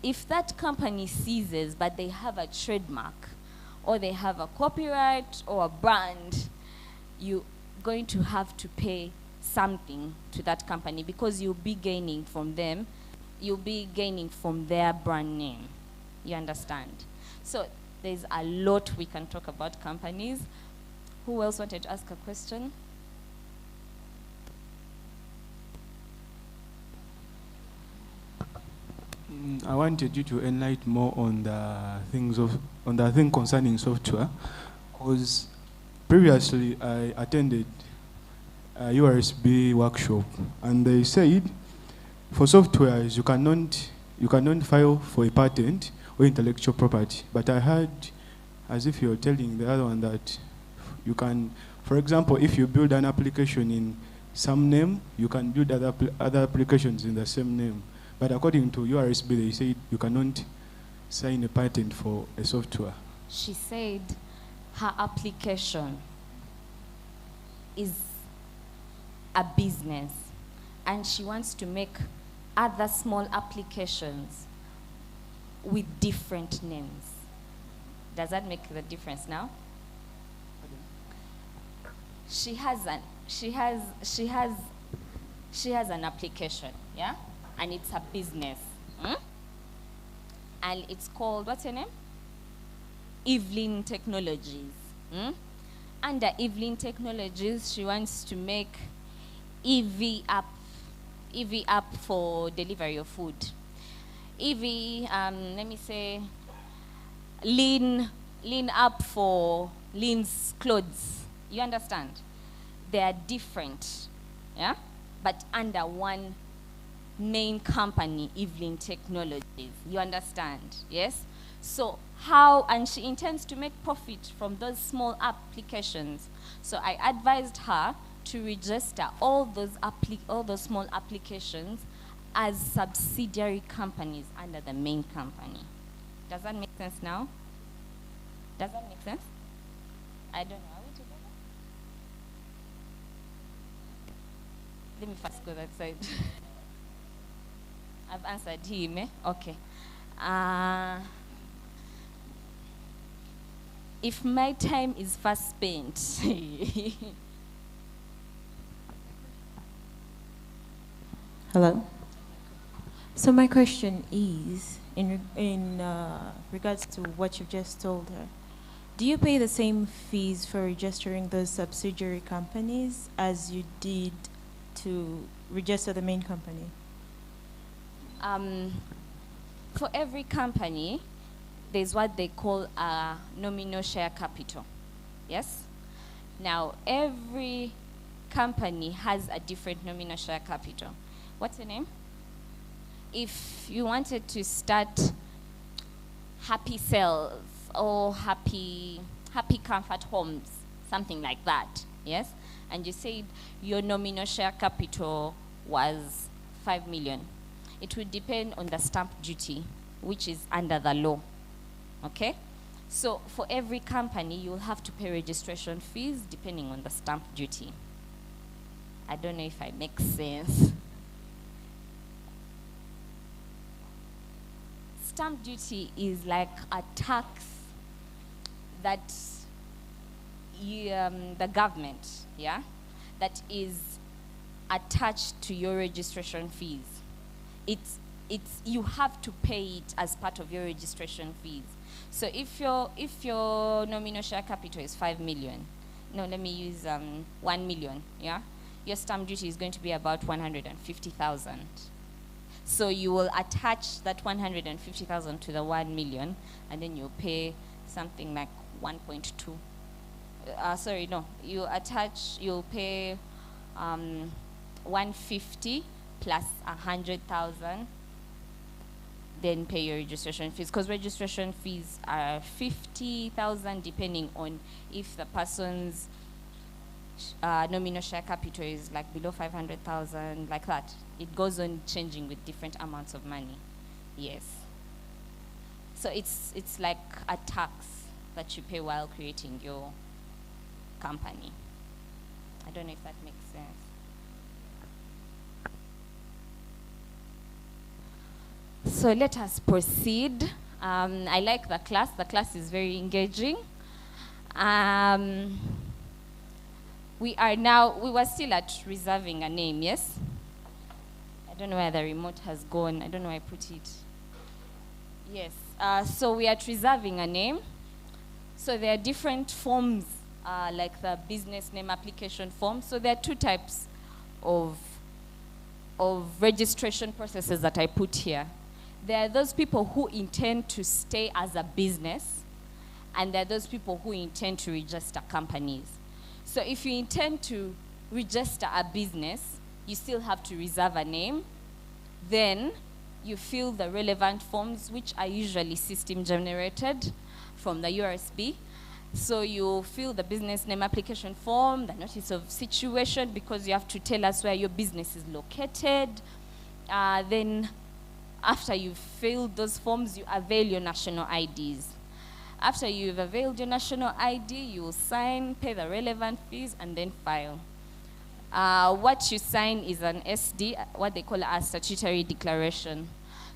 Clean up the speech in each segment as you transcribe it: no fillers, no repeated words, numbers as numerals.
if that company ceases, but they have a trademark, or they have a copyright or a brand, you're going to have to pay something to that company because you'll be gaining from them. You'll be gaining from their brand name. You understand? So there's a lot we can talk about companies. Who else wanted to ask a question? I wanted you to enlighten more on the thing concerning software, because previously I attended a USB workshop, and they said for softwares you cannot file for a patent or intellectual property. But I heard as if you're telling the other one that you can, for example, if you build an application in some name, you can build other applications in the same name. But according to USB, they say you cannot sign a patent for a software. She said her application is a business, and she wants to make other small applications with different names. Does that make the difference now? She has an application, yeah? And it's a business. And it's called, what's her name? Evelyn Technologies. Under Evelyn Technologies, she wants to make EV app for delivery of food. EV, let me say, lean app for Lean's clothes. You understand? They are different, yeah? But under one main company, Evelyn Technologies. You understand? Yes? So and she intends to make profit from those small applications. So I advised her to register all those small applications as subsidiary companies under the main company. Does that make sense now? Does that make sense? I don't know. Are we together? Let me first go that side. I've answered him, eh? Okay. If my time is fast spent, Hello. So my question is, in regards to what you've just told her, do you pay the same fees for registering those subsidiary companies as you did to register the main company? For every company, there's what they call a nominal share capital. Yes? Now, every company has a different nominal share capital. What's your name? If you wanted to start Happy Cells or Happy Comfort Homes, something like that, yes? And you said your nominal share capital was 5 million. It would depend on the stamp duty, which is under the law, okay? So for every company, you'll have to pay registration fees depending on the stamp duty. I don't know if I make sense. Stamp duty is like a tax that the government, yeah, that is attached to your registration fees. You have to pay it as part of your registration fees. So if your nominal share capital is 5 million, no, let me use 1 million, yeah, your stamp duty is going to be about 150,000. So you will attach that 150,000 to the 1 million, and then you'll pay something like 1.2. Sorry, no, you'll pay 150 plus 100,000, then pay your registration fees, because registration fees are 50,000 depending on if the person's nominal share capital is like below 500,000, like that. It goes on changing with different amounts of money. Yes. So it's like a tax that you pay while creating your company. I don't know if that makes sense. So let us proceed. I like the class. The class is very engaging. We were still at reserving a name, yes? I don't know where the remote has gone. I don't know where I put it. Yes. So we are at reserving a name. So there are different forms, like the business name application form. So there are two types of registration processes that I put here. There are those people who intend to stay as a business, and there are those people who intend to register companies. So if you intend to register a business, you still have to reserve a name. Then you fill the relevant forms, which are usually system generated from the USB. So you fill the business name application form, the notice of situation, because you have to tell us where your business is located. Then after you've filled those forms, you avail your national IDs. After you've availed your national ID, you will sign, pay the relevant fees, and then file. What you sign is an SD, what they call a statutory declaration.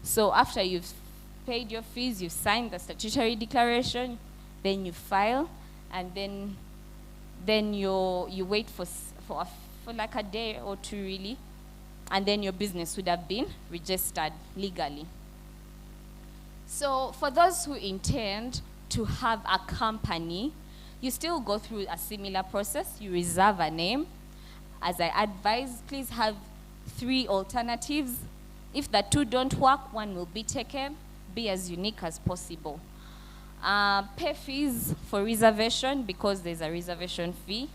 So after you've paid your fees, you've signed the statutory declaration, then you file, and then you wait for like a day or two, really, and then your business would have been registered legally. So for those who intend to have a company, you still go through a similar process. You reserve a name. As I advise, please have 3 alternatives. If the 2 don't work, 1 will be taken. Be as unique as possible. Pay fees for reservation, because there's a reservation fee,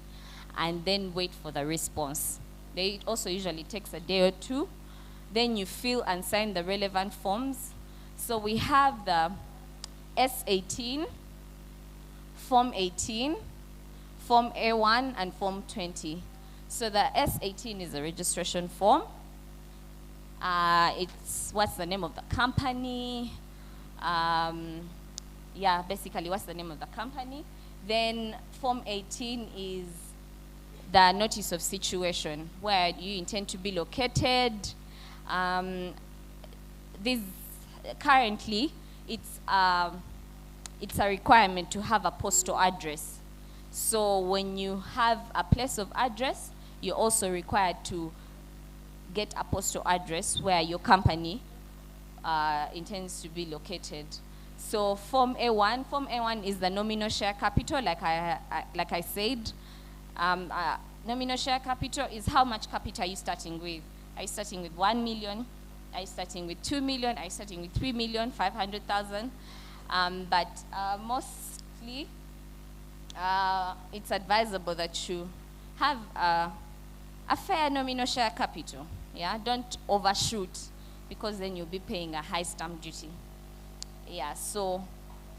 and then wait for the response. It also usually takes a day or 2. Then you fill and sign the relevant forms. So we have the S18, Form 18, Form A1, and Form 20. So the S18 is a registration form. It's what's the name of the company. Basically what's the name of the company. Then Form 18 is the notice of situation, where you intend to be located. Currently, it's a requirement to have a postal address. So when you have a place of address, you're also required to get a postal address where your company intends to be located. So Form A1 is the nominal share capital, like I said. Nominal share capital is how much capital are you starting with? Are you starting with 1 million? Are you starting with 2 million? Are you starting with 3 million, 500,000? But mostly, it's advisable that you have a fair nominal share capital. Yeah, don't overshoot, because then you'll be paying a high stamp duty. Yeah, so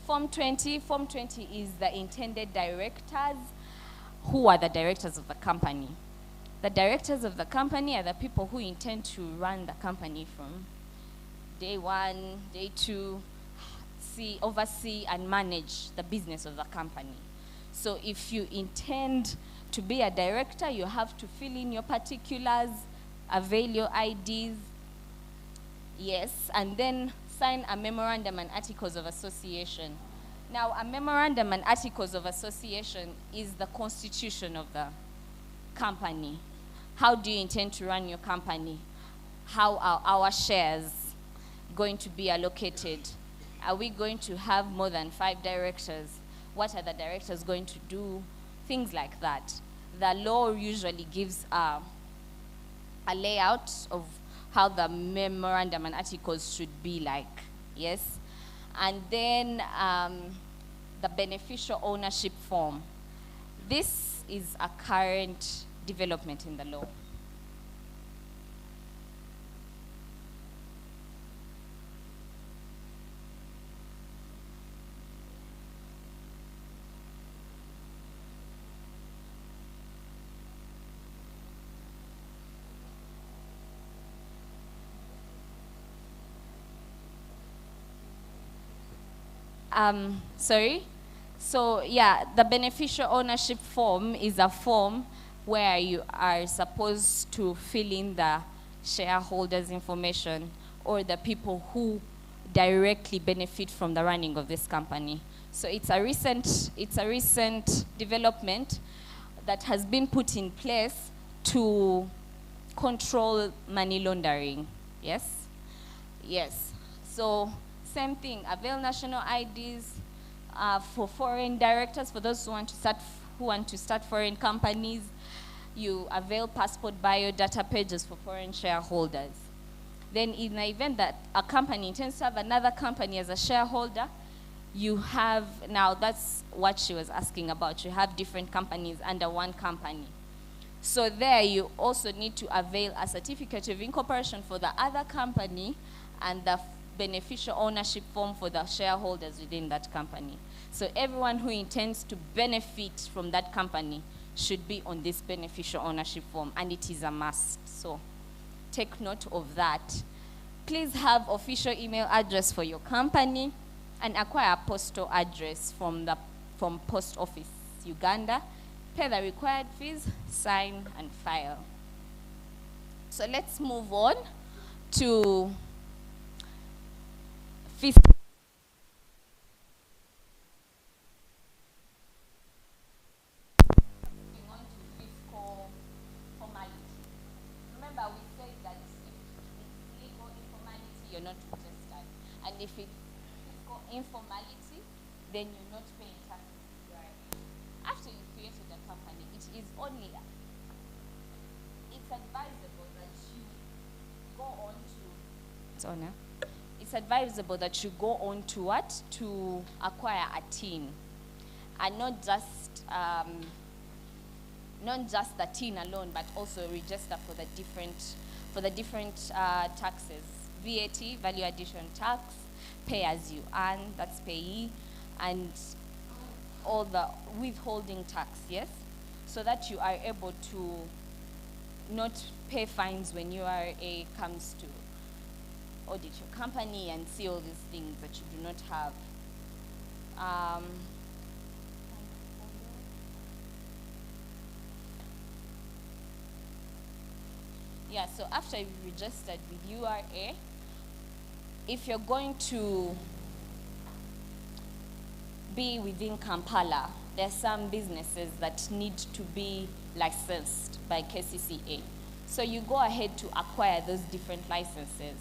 Form 20 is the intended directors. Who are the directors of the company? The directors of the company are the people who intend to run the company from day 1, day 2, oversee and manage the business of the company. So if you intend to be a director, you have to fill in your particulars, avail your IDs, yes, and then sign a memorandum and articles of association. Now, a memorandum and articles of association is the constitution of the company. How do you intend to run your company? How are our shares going to be allocated? Are we going to have more than 5 directors? What are the directors going to do? Things like that. The law usually gives a layout of how the memorandum and articles should be like, yes? And then the beneficial ownership form. This is a current development in the law. Sorry? So yeah, the beneficial ownership form is a form where you are supposed to fill in the shareholders' information, or the people who directly benefit from the running of this company. So it's a recent development that has been put in place to control money laundering. Yes? Yes. So same thing, avail national IDs for foreign directors, for those who want to start foreign companies. You avail passport bio data pages for foreign shareholders. Then in the event that a company intends to have another company as a shareholder, you have, now that's what she was asking about, you have different companies under one company. So there you also need to avail a certificate of incorporation for the other company and the beneficial ownership form for the shareholders within that company. So everyone who intends to benefit from that company should be on this beneficial ownership form, and it is a must. So take note of that. Please have official email address for your company and acquire a postal address from Post Office Uganda. Pay the required fees, sign and file. So let's move on to fiscal. Remember, we said that if it's legal informality, you're not registered. And if it's fiscal informality, then you're not paying taxes. Right. After you've created a company, it's advisable that you go on to it's advisable that you go on to what? To acquire a TIN. And not just the TIN alone, but also register for the different taxes. VAT, value addition tax, pay as you earn, that's payee, and all the withholding tax, yes? So that you are able to not pay fines when URA comes to audit your company and see all these things that you do not have. Yeah, so after you've registered with URA, if you're going to be within Kampala, there are some businesses that need to be licensed by KCCA. So you go ahead to acquire those different licenses.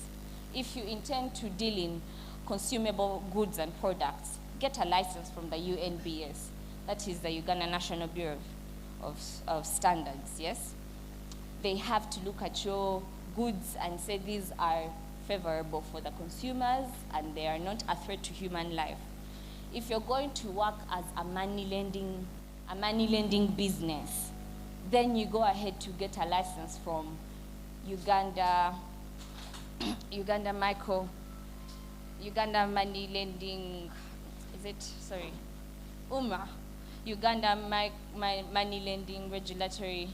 If you intend to deal in consumable goods and products, get a license from the UNBS. That is the Uganda National Bureau of Standards, yes? They have to look at your goods and say these are favorable for the consumers and they are not a threat to human life. If you're going to work as a money lending business, then you go ahead to get a license from Uganda Money Lending, Uganda Money Lending Regulatory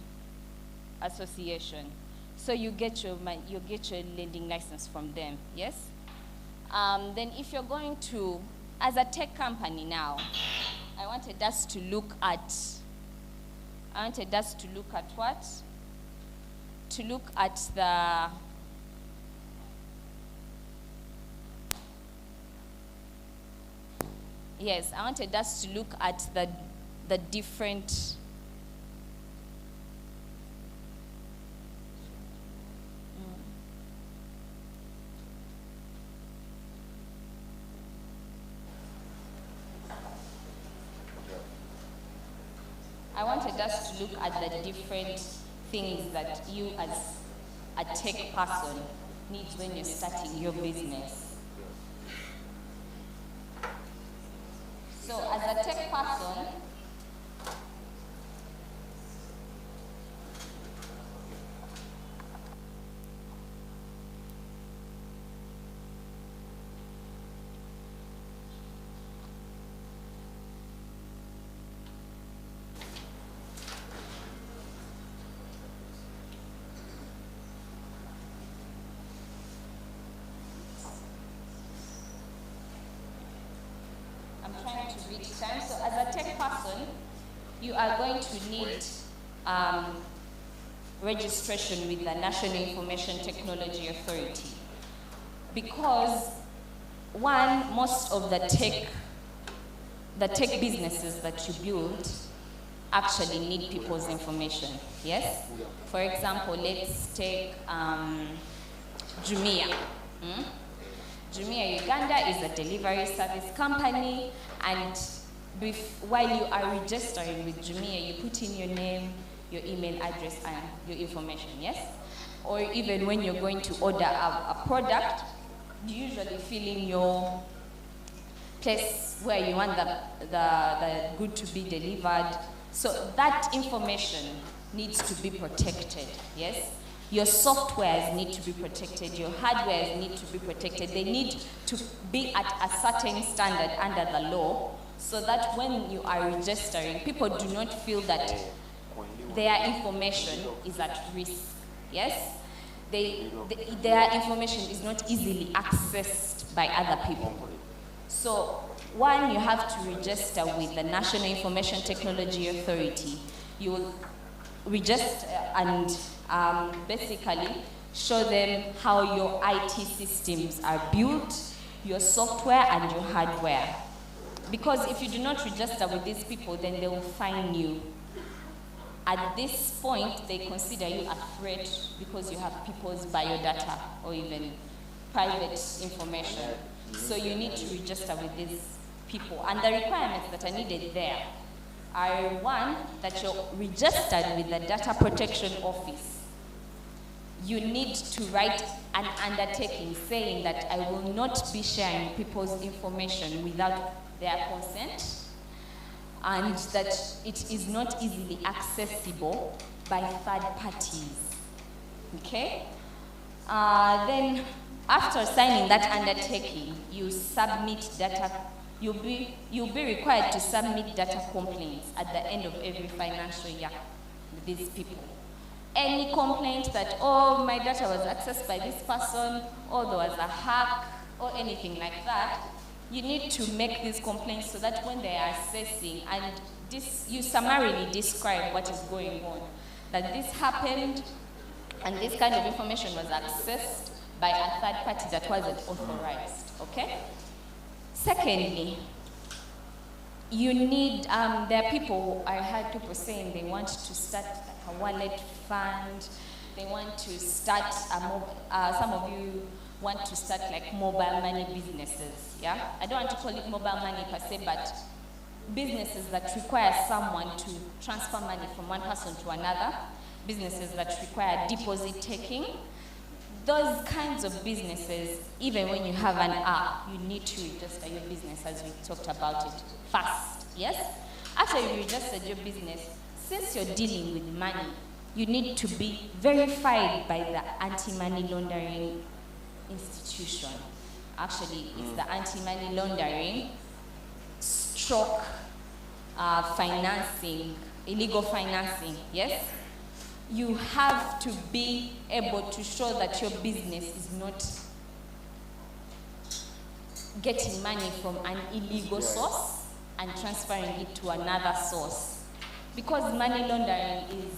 Association. So you get your lending license from them, yes? Then if you're going to, as a tech company now, I wanted us to look at what? To look at the yes, I wanted us to look at the different I wanted us to look at the different things that you as a tech person needs when you're starting your business. So as a tech person, I'm trying to read time. So as a tech person, you are going to need registration with the National Information Technology Authority, because one, most of the tech businesses that you build actually need people's information, yes? For example, let's take Jumia. Jumia Uganda is a delivery service company, and while you are registering with Jumia, you put in your name, your email address, and your information, yes? Or even when you're going to order a product, you usually fill in your place where you want the good to be delivered. So that information needs to be protected, yes? Your softwares need to be protected, your hardwares need to be protected. They need to be at a certain standard under the law so that when you are registering, people do not feel that their information is at risk, yes? Their information is not easily accessed by other people. So, one, you have to register with the National Information Technology Authority. You will register and basically show them how your IT systems are built, your software and your hardware. Because if you do not register with these people, then they will fine you. At this point, they consider you a threat because you have people's biodata or even private information. So you need to register with these people. And the requirements that are needed there are, one, that you're registered with the Data Protection Office. You need to write an undertaking saying that I will not be sharing people's information without their consent, and that it is not easily accessible by third parties. Okay? Then, after signing that undertaking, you submit data. You'll be required to submit data complaints at the end of every financial year with these people. Any complaint that, oh, my data was accessed by this person, or there was a hack, or anything like that, you need to make these complaints so that when they are assessing, and you summarily describe what is going on, that this happened, and this kind of information was accessed by a third party that wasn't authorized, okay? Secondly, you need, there are people, I heard people saying they want to start a wallet fund, they want to start, some of you want to start like mobile money businesses, yeah? I don't want to call it mobile money per se, but businesses that require someone to transfer money from one person to another, businesses that require deposit taking, those kinds of businesses, even when you have an app, you need to register your business as we talked about it first, yes? After you registered your business, since you're dealing with money, you need to be verified by the anti-money laundering institution. Actually, it's the anti-money laundering stroke financing, illegal financing, yes? You have to be able to show that your business is not getting money from an illegal source and transferring it to another source. Because money laundering is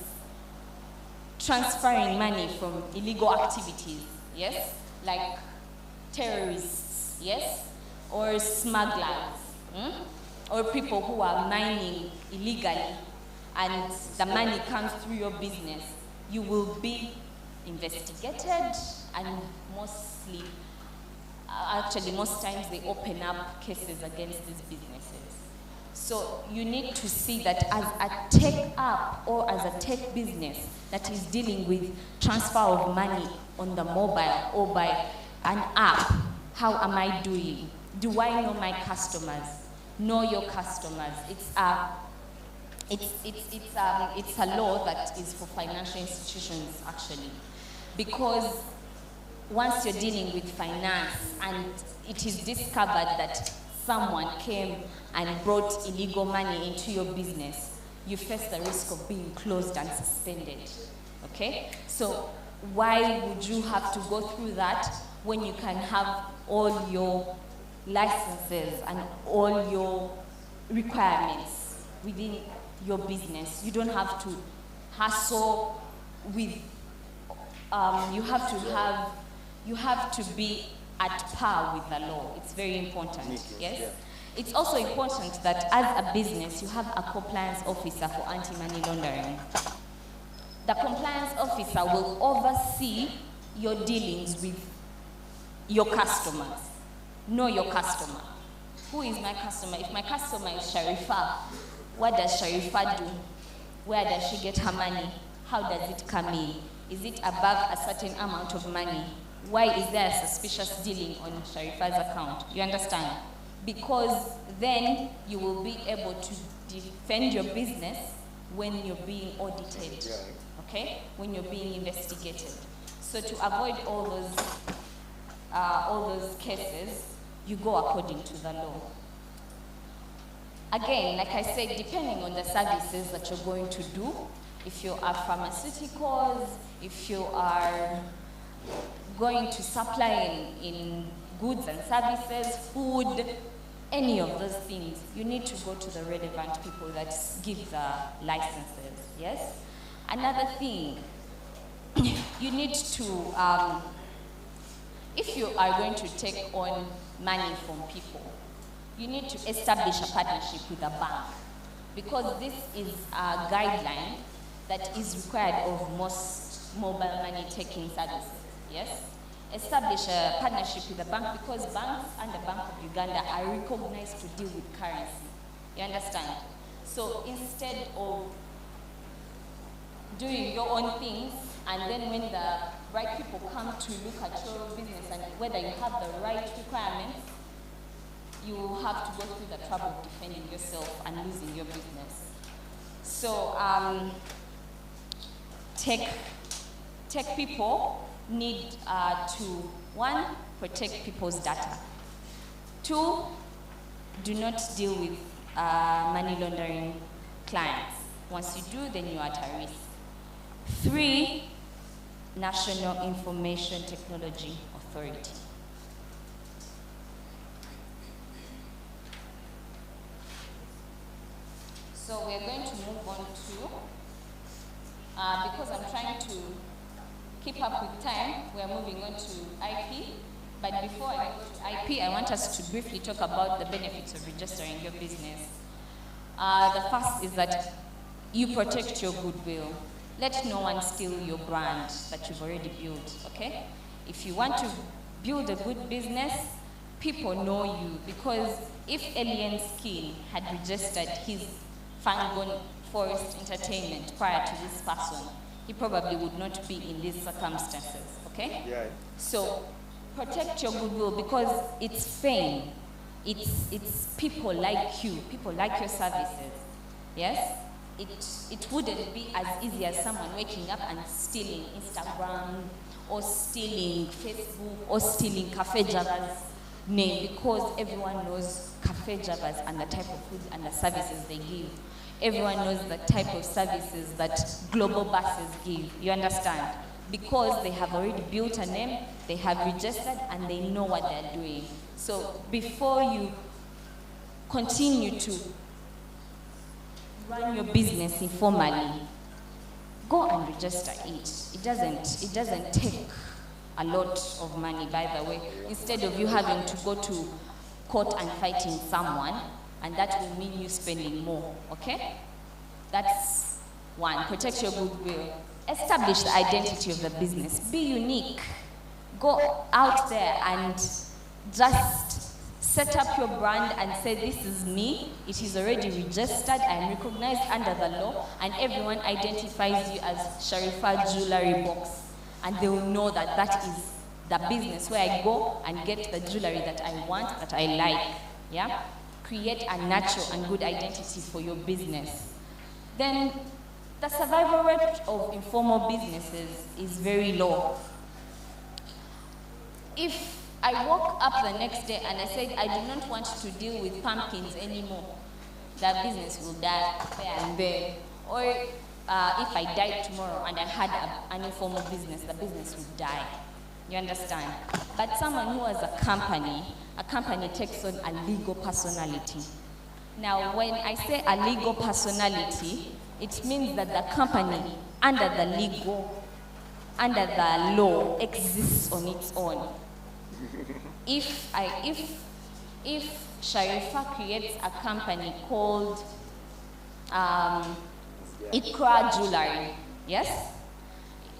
transferring money from illegal activities, yes? Like terrorists, yes? Or smugglers, or people who are mining illegally, and the money comes through your business. You will be investigated, and mostly, actually most times they open up cases against these businesses. So you need to see that as a tech app or as a tech business that is dealing with transfer of money on the mobile or by an app, how am I doing? Do I know my customers? Know your customers. It's a law that is for financial institutions, actually, because once you're dealing with finance and it is discovered that someone came and brought illegal money into your business, you face the risk of being closed and suspended, okay? So why would you have to go through that when you can have all your licenses and all your requirements within your business? You don't have to hassle with, you have to be at par with the law. It's very important, yes? It's also important that as a business, you have a compliance officer for anti-money laundering. The compliance officer will oversee your dealings with your customers. Know your customer. Who is my customer? If my customer is Sharifa, what does Sharifa do? Where does she get her money? How does it come in? Is it above a certain amount of money? Why is there a suspicious dealing on Sharifa's account? You understand? Because then you will be able to defend your business when you're being audited, okay? When you're being investigated. So to avoid all those cases, you go according to the law. Again, like I said, depending on the services that you're going to do, if you are pharmaceuticals, if you are going to supply in goods and services, food, any of those things, you need to go to the relevant people that give the licenses, yes? Another thing, you need to, if you are going to take on money from people, you need to establish a partnership with a bank, because this is a guideline that is required of most mobile money taking services, yes? Establish a partnership with a bank, because banks and the Bank of Uganda are recognized to deal with currency. You understand? So instead of doing your own things, and then when the right people come to look at your business and whether you have the right requirements, you have to go through the trouble of defending yourself and losing your business. So tech people need to, one, protect people's data. Two, do not deal with money laundering clients. Once you do, then you are at a risk. Three, National Information Technology Authority. So we are going to move on to, because I'm trying to keep up with time, we are moving on to IP. But before I go to IP, I want us to briefly talk about the benefits of registering your business. The first is that you protect your goodwill. Let no one steal your brand that you've already built, okay? If you want to build a good business, people know you, because if Alien Skin had registered his Fangon Forest Entertainment prior to this person, he probably would not be in these circumstances, okay? Yeah. So protect your goodwill, because it's fame. It's people like you, people like your services, yes? It wouldn't be as easy as someone waking up and stealing Instagram or stealing Facebook or stealing Cafe Java's name, because everyone knows Cafe Java's and the type of food and the services they give. Everyone knows the type of services that global buses give, you understand? Because they have already built a name, they have registered, and they know what they're doing. So before you continue to run your business informally, go and register it. It doesn't take a lot of money, by the way. Instead of you having to go to court and fighting someone, and that will mean you spending more, okay? That's one, protect your goodwill. Establish the identity of the business. Be unique. Go out there and just set up your brand and say, this is me, it is already registered, I am recognized under the law, and everyone identifies you as Sharifa Jewelry Box. And they will know that that is the business where I go and get the jewelry that I want, that I like, yeah? Create a natural and good identity for your business. Then the survival rate of informal businesses is very low. If I woke up the next day and I said, I do not want to deal with pumpkins anymore, the business will die there and there. Or if I died tomorrow and I had an informal business, the business would die. You understand? But someone who has a company takes on a legal personality. Now, when I say a legal personality, it means that the company, under the law, exists on its own. if Sharifa creates a company called Ikra Jewelry, yes?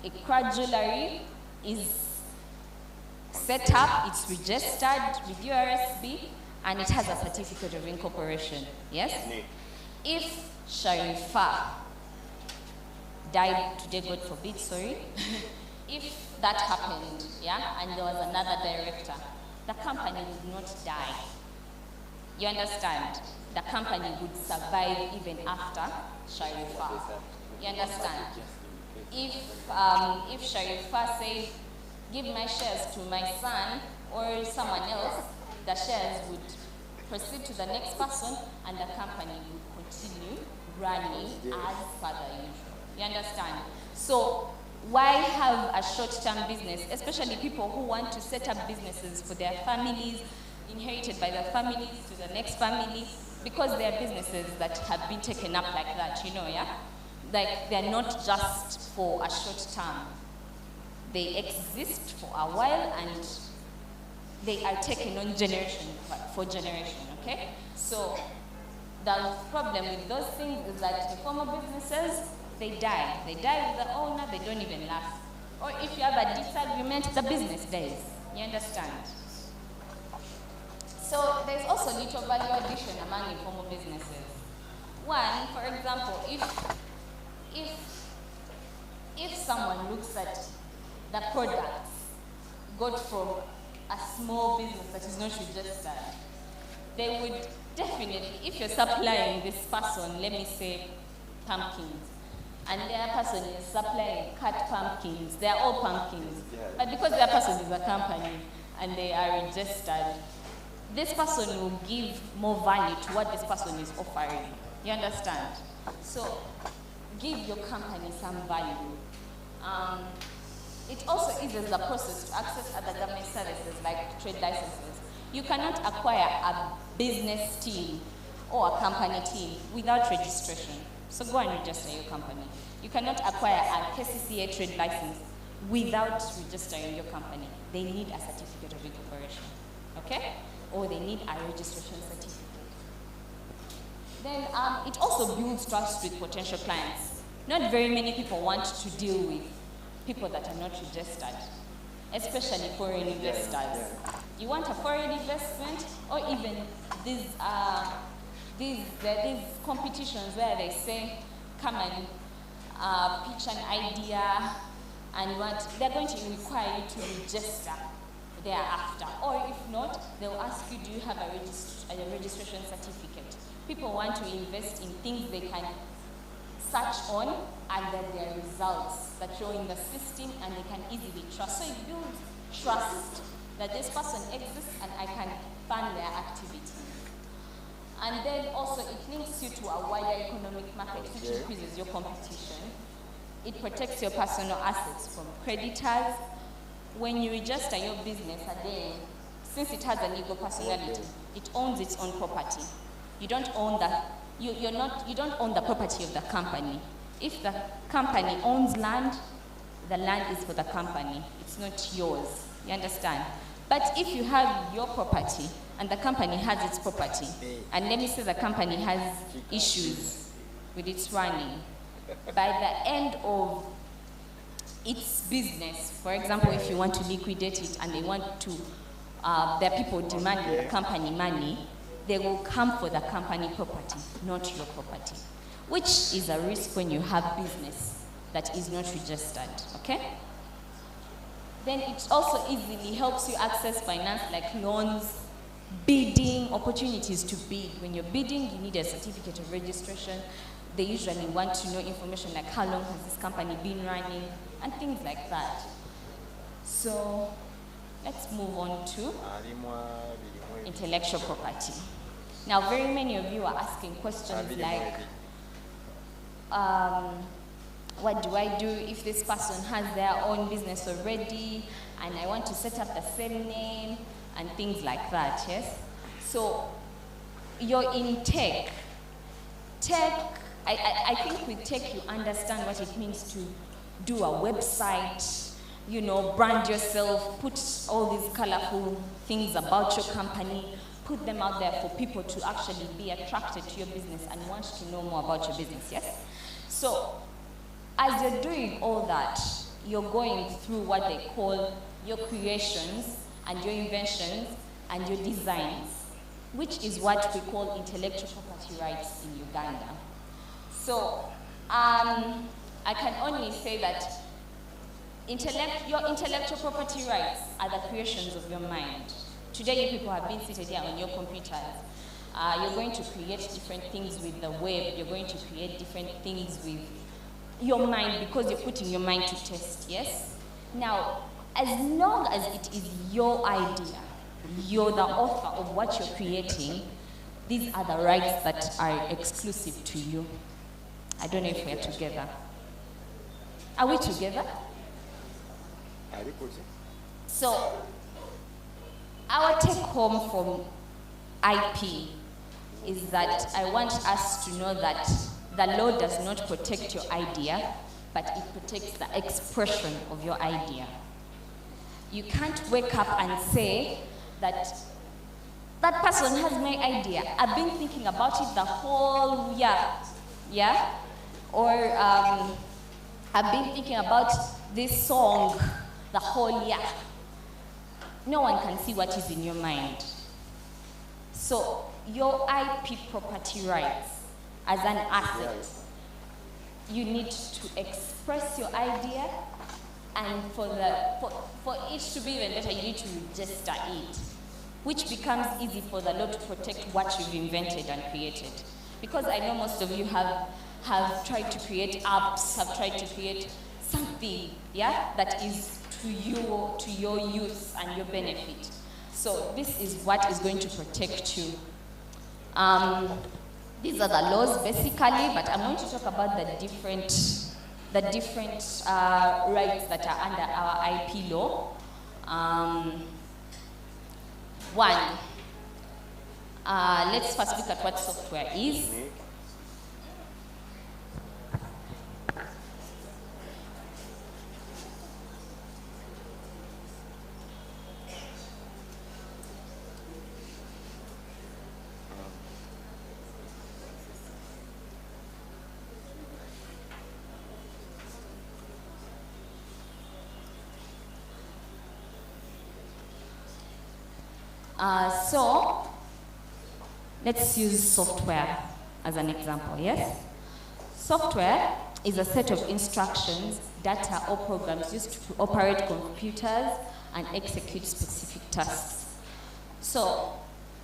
Ikra Jewelry is set up, it's registered with URSB, and it has a certificate of incorporation, yes? If Sharifa died today, God forbid, sorry, if that happened, yeah, and there was another director, the company would not die. You understand? The company would survive even after Sharifa. You understand? If Sharifa said, give my shares to my son or someone else, the shares would proceed to the next person and the company would continue running as per the usual. You understand? So why have a short-term business, especially people who want to set up businesses for their families, inherited by their families to the next family, because they are businesses that have been taken up like that, you know, yeah? Like, they're not just for a short term. They exist for a while and they are taken on generation for generation, okay? So the problem with those things is that the former businesses, they die. They die with the owner, they don't even last. Or if you have a disagreement, the business dies. You understand? So there's also little value addition among informal businesses. One, for example, if someone looks at the products got from a small business that is not registered, they would definitely, if you're supplying this person, let me say, pumpkins, and their person is supplying cut pumpkins, they're all pumpkins, but because their person is a company and they are registered, this person will give more value to what this person is offering. You understand? So give your company some value. It also eases the process to access other government services like trade licenses. You cannot acquire a business team or a company team without registration. So go and register your company. You cannot acquire a KCCA trade license without registering your company. They need a certificate of incorporation, okay? Or they need a registration certificate. Then it also builds trust with potential clients. Not very many people want to deal with people that are not registered, especially foreign investors. You want a foreign investment, or even these competitions where they say, come and pitch an idea, and they're going to require you to register thereafter. Or if not, they'll ask you, do you have a registration certificate? People want to invest in things they can search on, and then their results that show in the system and they can easily trust. So it builds trust that this person exists and I can fund their activities. And then also it links you to a wider economic market, which increases your competition. It protects your personal assets from creditors. When you register your business, again, since it has a legal personality, it owns its own property. You don't own you don't own the property of the company. If the company owns land, the land is for the company. It's not yours. You understand? But if you have your property and the company has its property, and let me say the company has issues with its running, by the end of its business, for example, if you want to liquidate it and they want to, there are people demanding the company money, they will come for the company property, not your property, which is a risk when you have business that is not registered, okay? Then it also easily helps you access finance like loans, bidding, opportunities to bid. When you're bidding, you need a certificate of registration. They usually want to know information like how long has this company been running and things like that. So let's move on to intellectual property. Now, very many of you are asking questions like, what do I do if this person has their own business already and I want to set up the same name and things like that, yes? So you're in tech. I think with tech you understand what it means to do a website you know, brand yourself, put all these colorful things about your company, put them out there for people to actually be attracted to your business and want to know more about your business, yes? So, as you're doing all that, you're going through what they call your creations and your inventions and your designs, which is what we call intellectual property rights in Uganda. So, I can only say that your intellectual property rights are the creations of your mind. Today, you people have been seated here on your computers. You're going to create different things with the web. You're going to create different things with your mind because you're putting your mind to test, yes? Now, as long as it is your idea, you're the author of what you're creating, these are the rights that are exclusive to you. I don't know if we're together. Are we together? So, our take home from IP is that I want us to know that the law does not protect your idea, but it protects the expression of your idea. You can't wake up and say that that person has my idea. I've been thinking about it the whole year, yeah? Or I've been thinking about this song the whole year. No one can see what is in your mind. So your IP property rights as an asset, you need to express your idea, and for it to be even better, you need to register it, which becomes easy for the law to protect what you've invented and created. Because I know most of you have tried to create apps, have tried to create something, yeah, that is to your use and your benefit. So this is what is going to protect you. These are the laws basically, but I'm going to talk about the different rights that are under our IP law. One, let's first look at what software is. So, let's use software as an example, yes? Software is a set of instructions, data, or programs used to operate computers and execute specific tasks. So,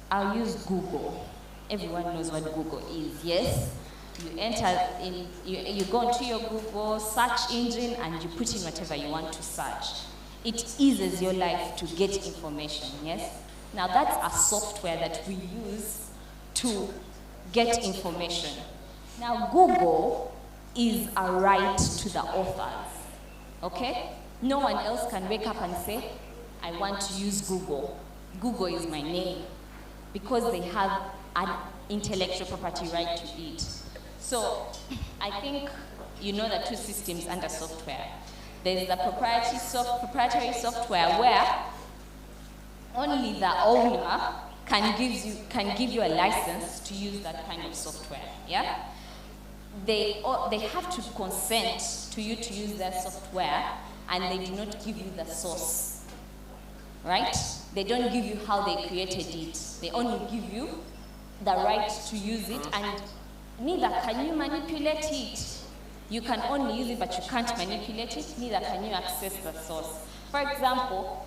I'll use Google. Everyone knows what Google is, yes? You go into your Google search engine and you put in whatever you want to search. It eases your life to get information, yes? Now that's a software that we use to get information. Now Google is a right to the authors, okay? No one else can wake up and say, I want to use Google. Google is my name, because they have an intellectual property right to it. So I think you know the two systems under software. There's the proprietary software where only the owner can give you a license to use that kind of software, yeah? They have to consent to you to use their software, and they do not give you the source, right? They don't give you how they created it. They only give you the right to use it, and neither can you manipulate it. You can only use it, but you can't manipulate it. Neither can you access the source. For example,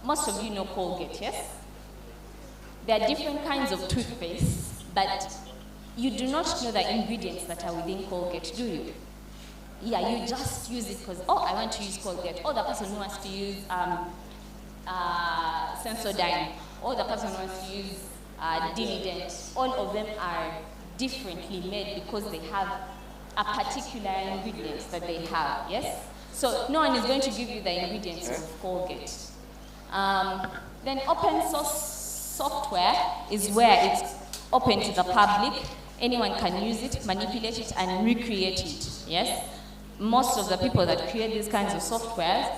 most of you know Colgate, yes? There are different kinds of toothpaste, but you do not know the ingredients that are within Colgate, do you? Yeah, you just use it because, oh, I want to use Colgate. Or the person who wants to use Sensodyne. Or the person who wants to use Diligent. All of them are differently made because they have a particular ingredients that they have, yes? So no one is going to give you the ingredients of Colgate. Then open source software is where it's open to the public. Anyone can use it, manipulate it, and recreate it, yes? Most of the people that create these kinds of softwares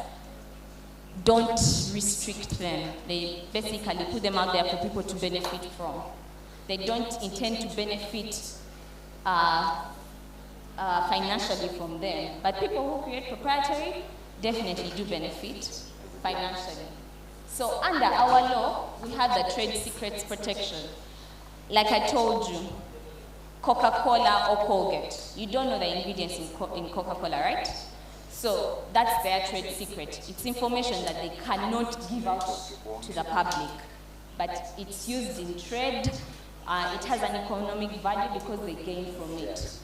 don't restrict them. They basically put them out there for people to benefit from. They don't intend to benefit financially from them. But people who create proprietary definitely do benefit financially. So under our law, we have the trade secrets protection. Like I told you, Coca-Cola or Colgate, you don't know the ingredients in Coca-Cola, right? So that's their trade secret. It's information that they cannot give out to the public, but it's used in trade. It has an economic value because they gain from it.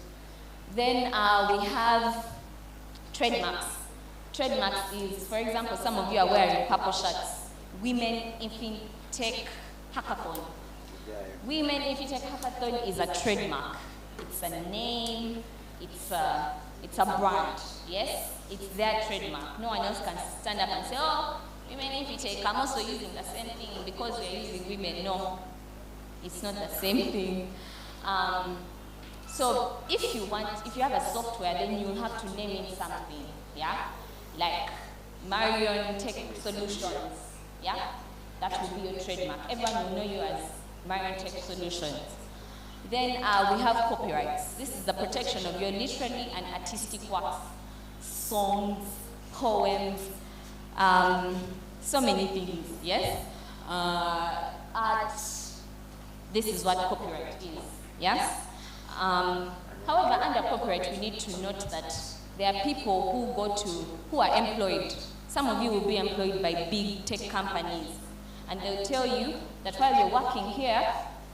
Then we have trademarks. Trademarks is, for example, some of you are wearing purple shirts. Women in FinTech Hackathon. Women in FinTech Hackathon is a trademark. It's a name, it's a brand, yes? It's their trademark. No one else can stand up and say, oh, women in FinTech, I'm also using the same thing because we're using women. No, it's not the same thing. So if you have a software, then you'll have to name it something, yeah? Like Marion Tech Solutions, yeah? That will be your trademark. Everyone will know you as Marion Tech Solutions. Then we have copyrights. This is the protection of your literary and artistic works, songs, poems, so many things, yes? Art, this is what copyright is, yes? However, under copyright, we need to note that there are people who are employed. Some of you will be employed by big tech companies, and they'll tell you that while you're working here,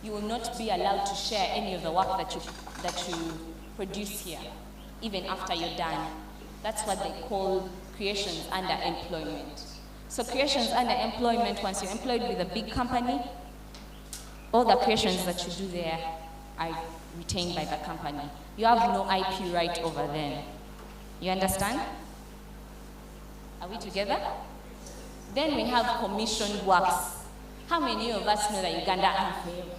you will not be allowed to share any of the work that you produce here, even after you're done. That's what they call creations under employment. So creations under employment, once you're employed with a big company, all the creations that you do there are retained by the company. You have no IP right over them. You understand? Are we together? Then we have commissioned works. How many of us know the Uganda anthem?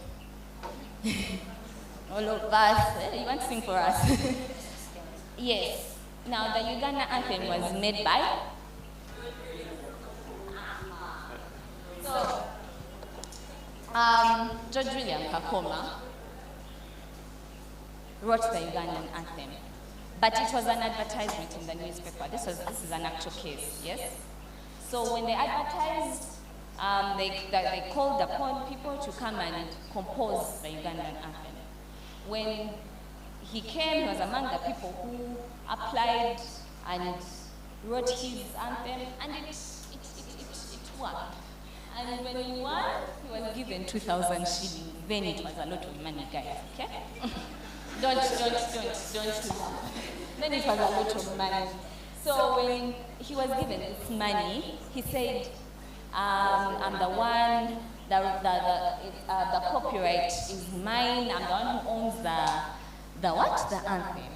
All of us. You want to sing for us? Yes. Now, the Uganda anthem was made by? So, George William Kakoma wrote the Ugandan anthem. But it was an advertisement in the newspaper. This is an actual case, yes? So when they advertised, they called upon people to come and compose the Ugandan anthem. When he came, he was among the people who applied and wrote his anthem, and it worked. And when he won, he was given 2,000 shillings. Then it was a lot of money, guys, okay? Don't laugh. Then it was a lot of money. So when he was given this money, he said, I'm the one, the copyright is mine, I'm the one who owns the anthem.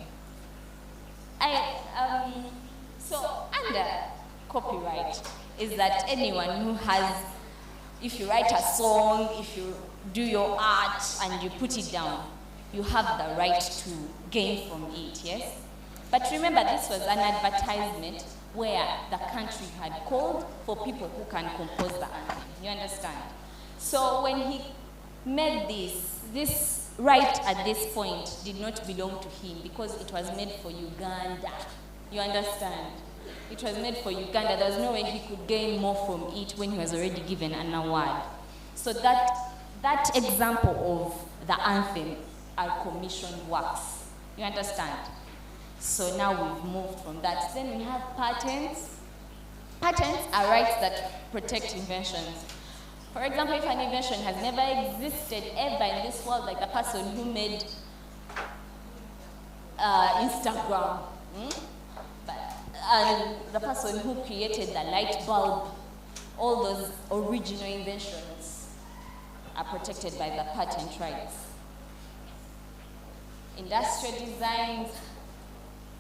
So under copyright is that anyone who has, if you write a song, if you do your art and you put it down, you have the right to gain from it, yes? But remember, this was an advertisement where the country had called for people who can compose the anthem. You understand? So when he made this right at this point did not belong to him because it was made for Uganda. You understand? It was made for Uganda. There was no way he could gain more from it when he was already given an award. So that example of the anthem are commissioned works. You understand? So now we've moved from that. Then we have patents. Patents are rights that protect inventions. For example, if an invention has never existed ever in this world, like the person who made Instagram, and the person who created the light bulb, all those original inventions are protected by the patent rights. Industrial designs,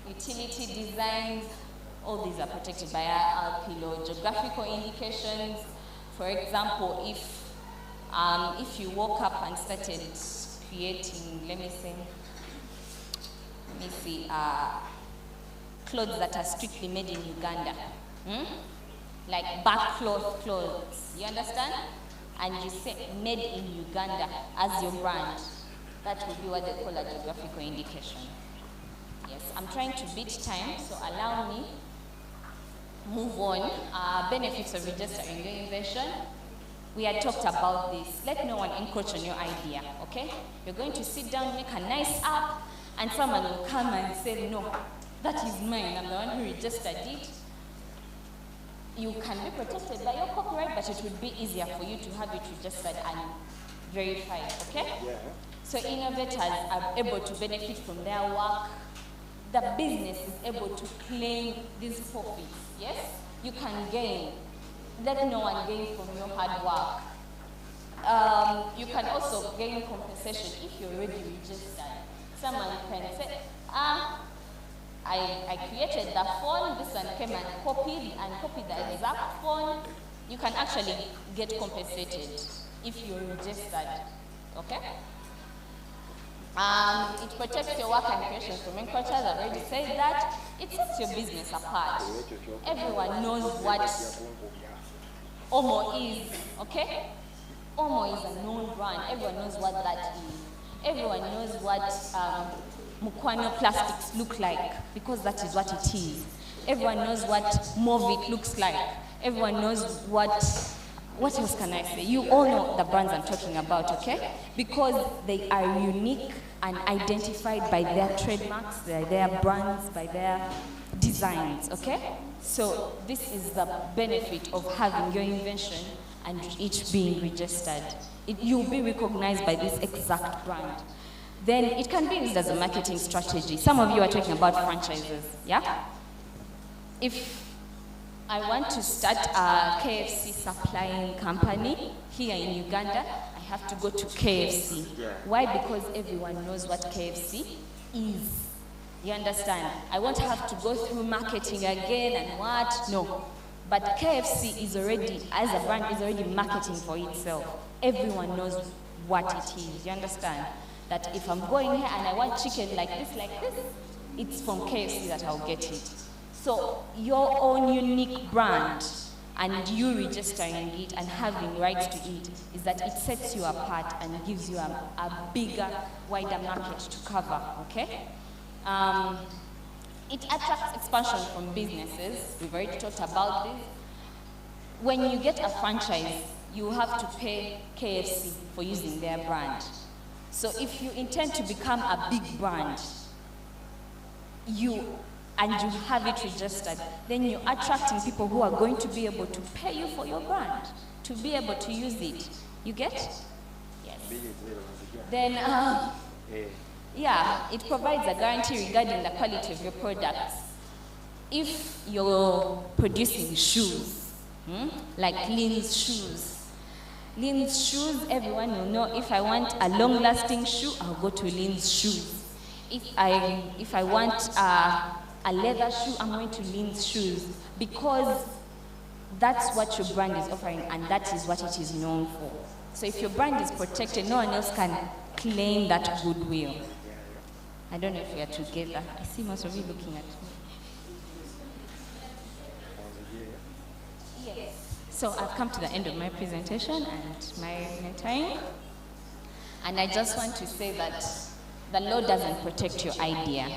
utility designs, all these are protected by our IP law. Geographical indications, for example, if you woke up and started creating, let me see, clothes that are strictly made in Uganda, like backcloth clothes. You understand? And you say made in Uganda as your brand. That will be what they call a geographical indication. Yes, I'm trying to beat time, so allow me move on. Benefits of registering your invention. We had talked about this. Let no one encroach on your idea, okay? You're going to sit down, make a nice app, and someone will come and say, no, that is mine. I'm the one who registered it. You can be protected by your copyright, but it would be easier for you to have it registered and verified, okay? Yeah. So innovators are able to benefit from their work. The business is able to claim these profits, yes? You can gain. Let no one gain from your hard work. You can also gain compensation if you're already registered. Someone can say, I created the phone, this one came and copied the exact phone. You can actually get compensated if you're registered, okay? It protects your work and creation from encroachers. I've already said that. It sets your business apart. Everyone knows what Omo is, okay? Omo is a known brand. Everyone knows what that is. Everyone knows what Mukwano plastics look like, because that is what it is. Everyone knows what Movit looks like. Everyone knows what else can I say? You all know the brands I'm talking about, okay? Because they are unique and identified by their trademarks, by their brands, by their designs, okay? So this is the benefit of having your invention and it being registered. You'll be recognized by this exact brand. Then it can be used as a marketing strategy. Some of you are talking about franchises, yeah? If I want to start a KFC supplying company here in Uganda, I have to go to KFC. Why? Because everyone knows what KFC is. You understand? I won't have to go through marketing again and what? No. But KFC is already, as a brand, is already marketing for itself. Everyone knows what it is. You understand? That if I'm going here and I want chicken like this, it's from KFC that I'll get it. So your own unique brand and you registering it and having rights to it is that it sets you apart and gives you a bigger, wider market to cover, okay? It attracts expansion from businesses. We've already talked about this. When you get a franchise, you have to pay KFC for using their brand. So if you intend to become a big brand, and you have it registered, then you're attracting people who are going to be able to pay you for your brand, to be able to use it. You get? Yes. Then, yeah, it provides a guarantee regarding the quality of your products. If you're producing shoes, like Lynn's shoes, everyone will know if I want a long-lasting shoe, I'll go to Lynn's shoes. If I want a leather shoe, I'm going to Lynn's shoes, because that's what your brand is offering and that is what it is known for. So if your brand is protected, no one else can claim that goodwill. I don't know if we are together. I see most of you looking at me. Yes. So I've come to the end of my presentation and my time. And I just want to say that the law doesn't protect your idea.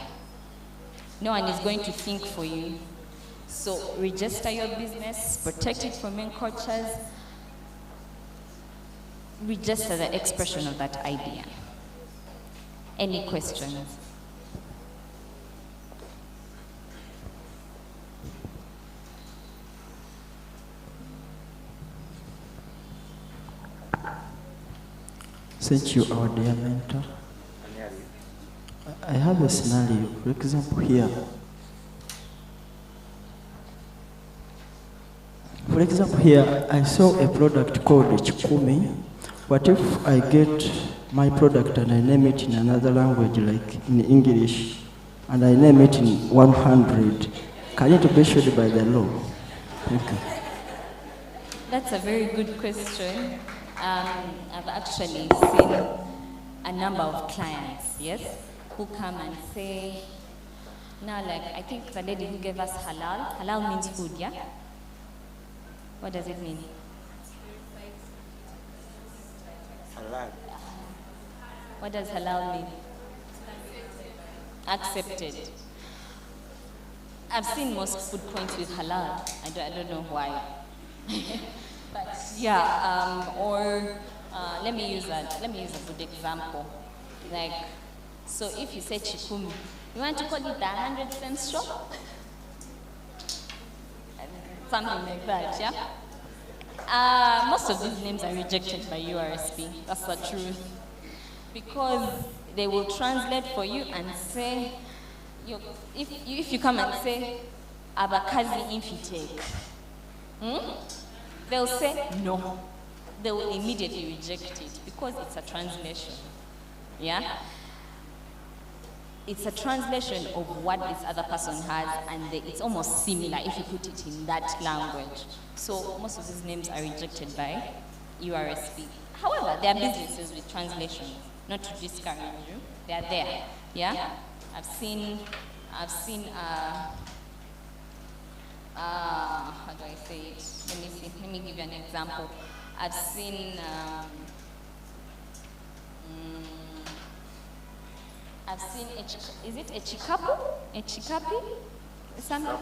No one is going to think for you. So register your business, protect it from encroachers, register the expression of that idea. Any questions? Thank you, our dear mentor. I have a scenario. For example, here. I saw a product called Chikumi. What if I get my product and I name it in another language, like in English, and I name it in 100? Can it be issued by the law? Thank you. That's a very good question. I've actually seen a number of clients, yes, who come and say, now, like, I think the lady who gave us halal means food, yeah? What does it mean? Halal. What does halal mean? Accepted. I've seen most food points with halal. I don't know why. But yeah, let me use a good example. Like, so if you say chikumi, you want to call it the 100 cents shop? Something like that, yeah? Most of these names are rejected by URSP. That's the truth. Because they will translate for you and say, if you come and say, abakazi infitech, they'll say no. They will immediately reject it because it's a translation. Yeah? It's a translation of what this other person has, and it's almost similar if you put it in that language. So most of these names are rejected by URSP. However, there are businesses with translation, not to discourage you. They are there. Yeah? I've seen, how do I say it? Let me give you an example. I've seen, is it echikapu? Echikapi? Something?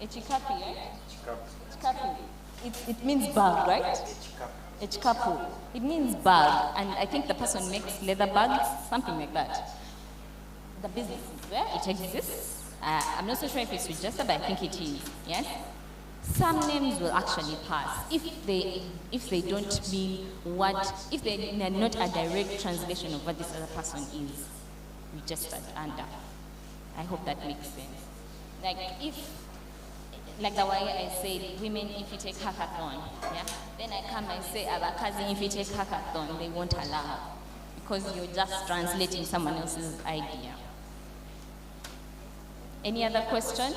Echikapi, right? Echikapi. It means bag, right? Echikapu. It means bag, and I think the person makes leather bags, something like that. The business is there, it exists. I'm not so sure if it's registered, but I think it is, yes? Some names will actually pass if they don't mean if they're not a direct translation of what this other person is registered under. I hope that makes sense. Like the way I said, women if you take hackathon, yeah? Then I come and say, abakazi if you take hackathon, they won't allow because you're just translating someone else's idea. Any other question?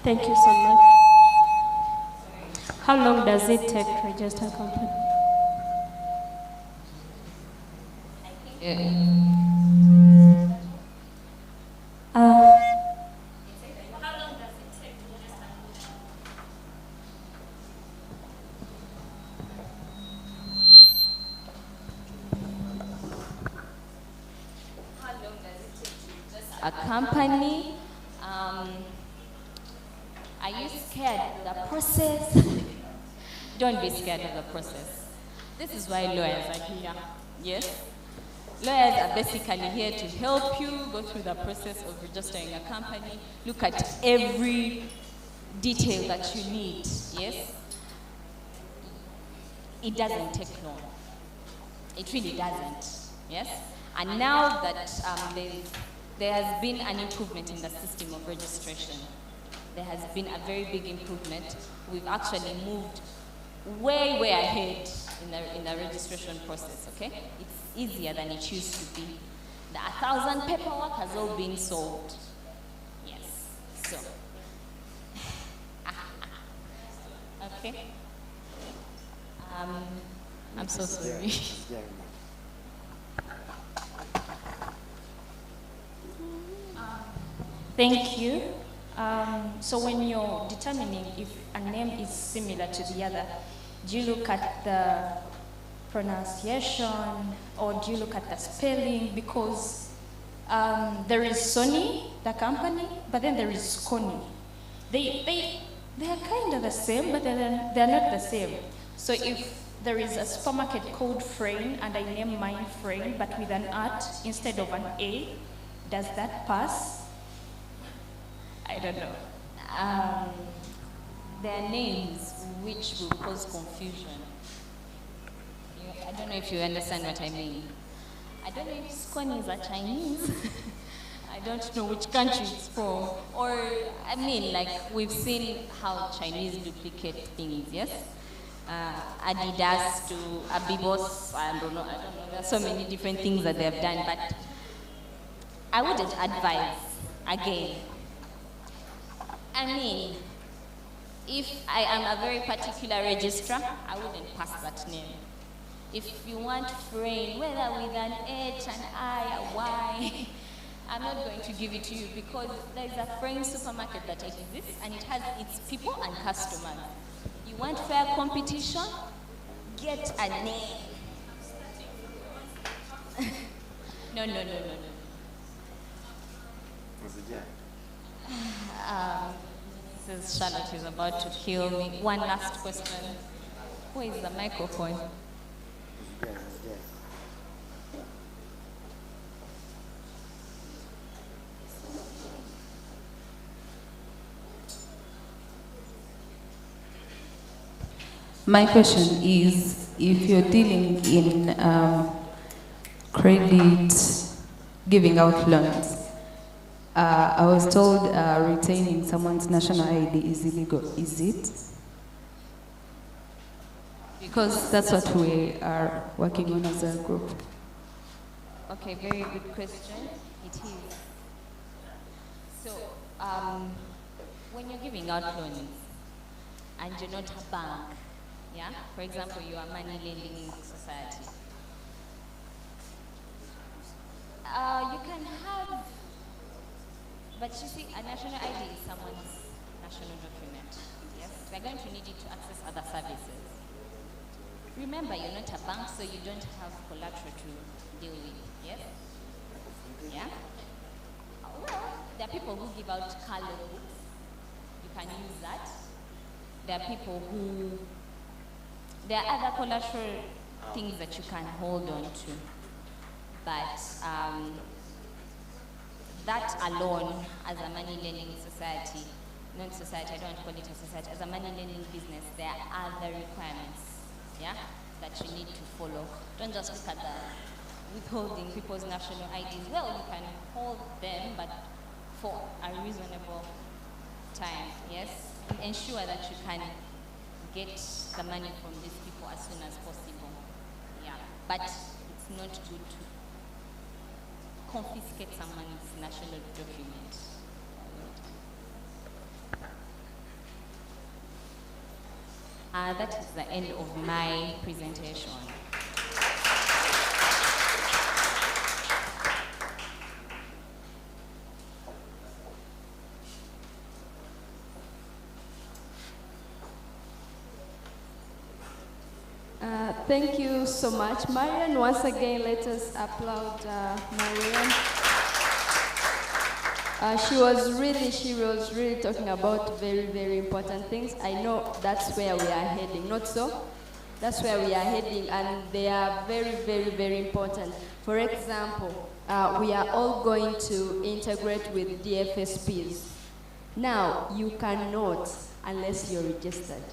Thank you so much. How long does it take to register a company? A company. Are you scared of the process? Don't be scared of the process. This is why lawyers are here. Yes? Lawyers are basically here to help you go through the process of registering a company, look at every detail that you need. Yes? It doesn't take long. It really doesn't. Yes? And now that there has been an improvement in the system of registration, there has been a very big improvement. We've actually moved way, way ahead in the registration process, okay? It's easier than it used to be. The 1,000 paperwork has all been solved. Yes, so. Okay. I'm so sorry. Thank you. So when you're determining if a name is similar to the other, do you look at the pronunciation or do you look at the spelling? Because there is Sony, the company, but then there is Sconi. They are kind of the same, but they're not the same. So if there is a supermarket called Frame and I name mine Frame, but with an at instead of an A, does that pass? I don't know. There are names which will cause confusion. I don't know if you understand what I mean. I don't know if Sconi is a Chinese. I don't know which country it's from. Or, I mean, like, we've seen how Chinese duplicate things, yes? Adidas to Abibos, I don't know. There are so many different things that they have done, but I wouldn't advise, again. I mean, if I am a very particular registrar, I wouldn't pass that name. If you want Frame, whether with an H, an I, a Y, I'm not going to give it to you because there is a French supermarket that exists and it has its people and customers. You want fair competition? Get a name. No. This Charlotte is about to kill me. One last question. Who is the microphone? My question is, if you're dealing in credit, giving out loans, I was told retaining someone's national ID is illegal. Is it? Because that's what we are working on as a group. Okay, very good question. It is. So, when you're giving out loans and you're not a bank, yeah? For example, you are money lending society. You can have, but you see, a national ID is someone's national document. Yes, they're going to need it to access other services. Remember, you're not a bank, so you don't have collateral to deal with. Yes? Yeah? Well, there are people who give out car loans. You can use that. There are people who, there are other collateral things that you can hold on to. But that alone, as a money lending society, not society, I don't want to call it a society, as a money lending business, there are other requirements, yeah, that you need to follow. Don't just look at the withholding people's national IDs. Well, you can hold them, but for a reasonable time, yes? Ensure that you can get the money from these people as soon as possible, yeah. But it's not good to confiscate someone's national document. That is the end of my presentation. Thank you so much, Marian. Once again, let us applaud Marian. She was really talking about very, very important things. I know that's where we are heading, not so? That's where we are heading, and they are very, very, very important. For example, we are all going to integrate with DFSPs. Now, you cannot unless you're registered.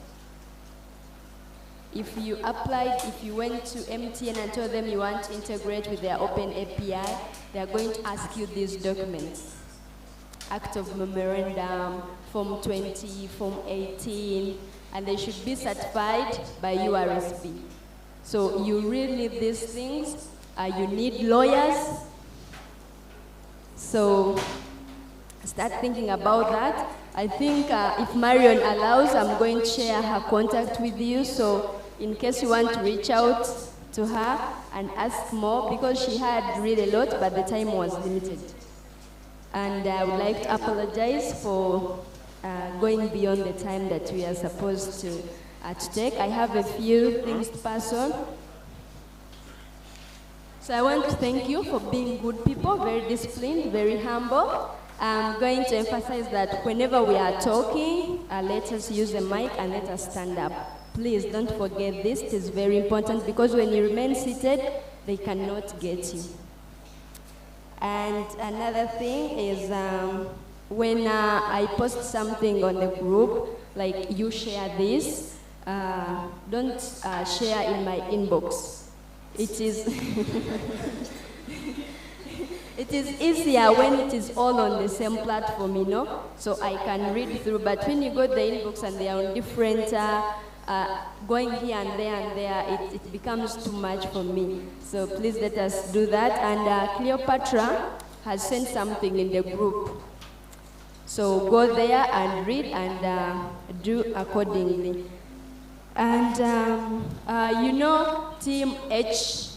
If you applied, if you went to MTN and told them you want to integrate with their open API, they are going to ask you these documents. Act of Memorandum, Form 20, Form 18, and they should be certified by URSB. So you really need these things. You need lawyers. So start thinking about that. I think if Marion allows, I'm going to share her contact with you. So in case you want to reach out to her and ask more, because she had really a lot, but the time was limited. And I would like to apologize for going beyond the time that we are supposed to take. I have a few things to pass on. So I want to thank you for being good people, very disciplined, very humble. I'm going to emphasize that whenever we are talking, let us use the mic and let us stand up. Please don't forget this. It is very important because when you remain seated, they cannot get you. And another thing is when I post something on the group, like you share this, don't share in my inbox. It is it is easier when it is all on the same platform, you know, so I can read through. But when you go to the inbox and they are on different, going here and there, it becomes too much for me. So please let us do that. And Cleopatra has sent something in the group. So go there and read and do accordingly. And you know Team X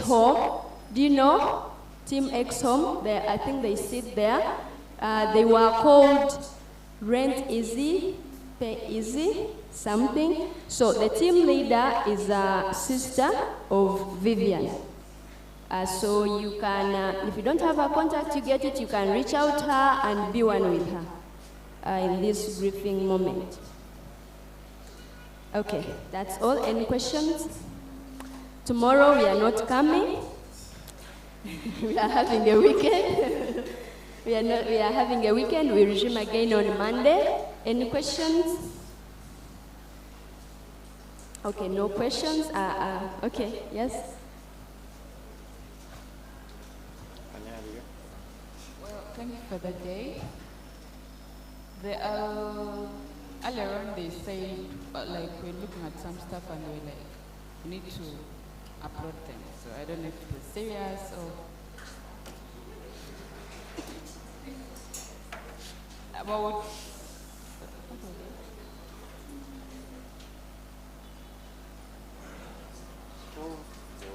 Home? Do you know Team X Home. I think they sit there. They were called Rent Easy, Pay Easy, something. So the team leader is a sister of Vivian. So you can, if you don't have her contact, you get it, you can reach out to her and be one with her in this briefing moment. Okay, that's all. Any questions? Tomorrow we are not coming. We are having a weekend. we are having a weekend. We resume again on Monday. Any questions? Okay, no questions. Okay, yes. Well, thank you for the day. Earlier on they say, like, we're looking at some stuff and we're like, we need to upload them. So I don't know if it's serious or... About...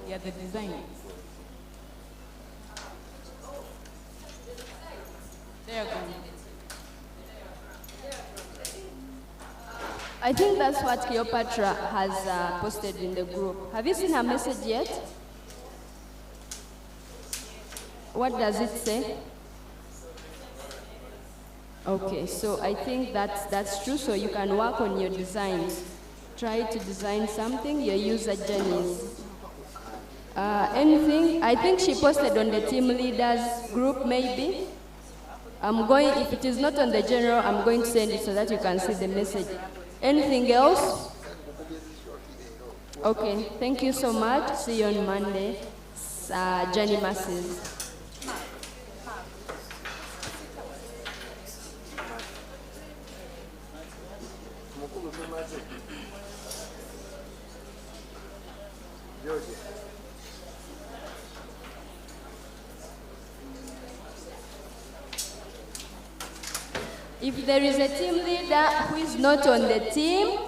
Yeah, the designs. There you go. I think that's what Cleopatra has posted in the group. Have you seen her message yet? What does it say? Okay, so I think that's true. So you can work on your designs. Try to design something, your user journeys. Anything? I think she posted on the team leaders group, maybe. If it is not on the general, I'm going to send it so that you can see the message. Anything else? Okay, thank you so much. See you on Monday. Johnny Masses. If there is a team leader who is not on the team,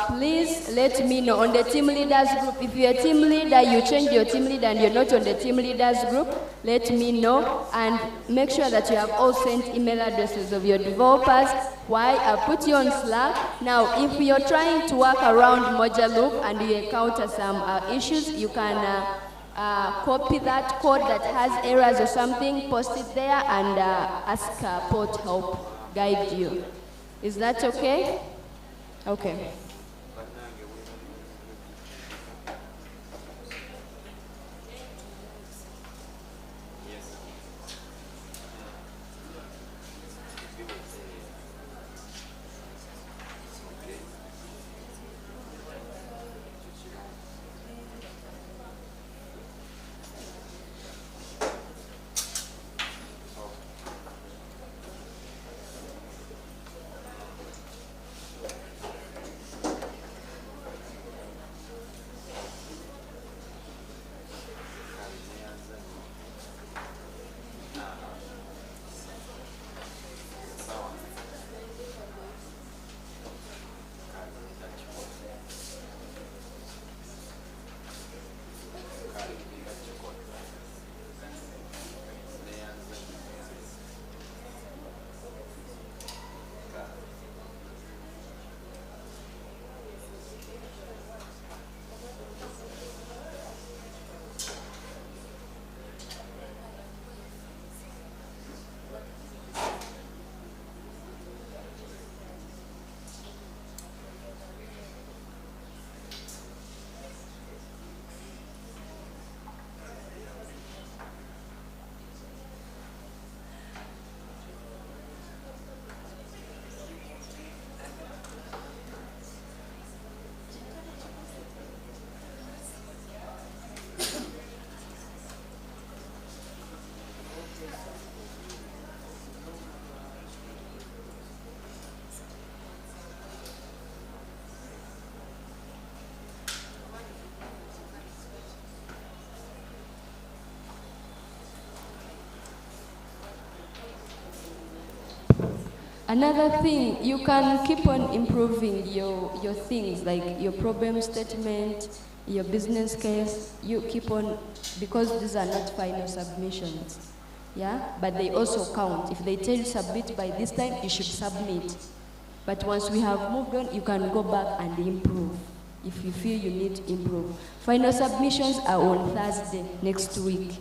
please let me know on the team leaders group. If you're a team leader, you change your team leader and you're not on the team leaders group, let me know and make sure that you have all sent email addresses of your developers. Why? I'll put you on Slack. Now, if you're trying to work around Moja Loop and you encounter some issues, you can copy that code that has errors or something, post it there, and ask Port help guide you. Is that okay? Okay. Another thing, you can keep on improving your things, like your problem statement, your business case, you keep on, because these are not final submissions, yeah? But they also count. If they tell you submit by this time, you should submit. But once we have moved on, you can go back and improve if you feel you need to improve. Final submissions are on Thursday next week.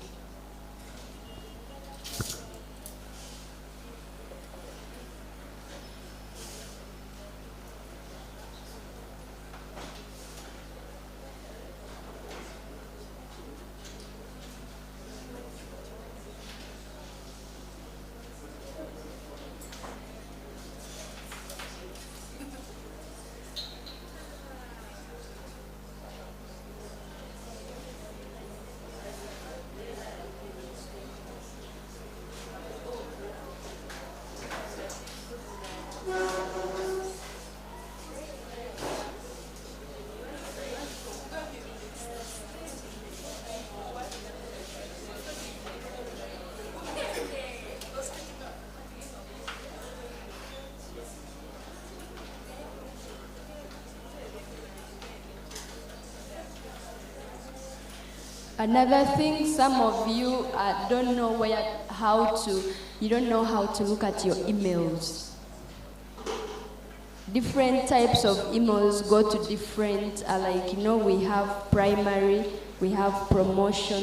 Another thing, some of you don't know you don't know how to look at your emails. Different types of emails go to different, we have primary, we have promotion.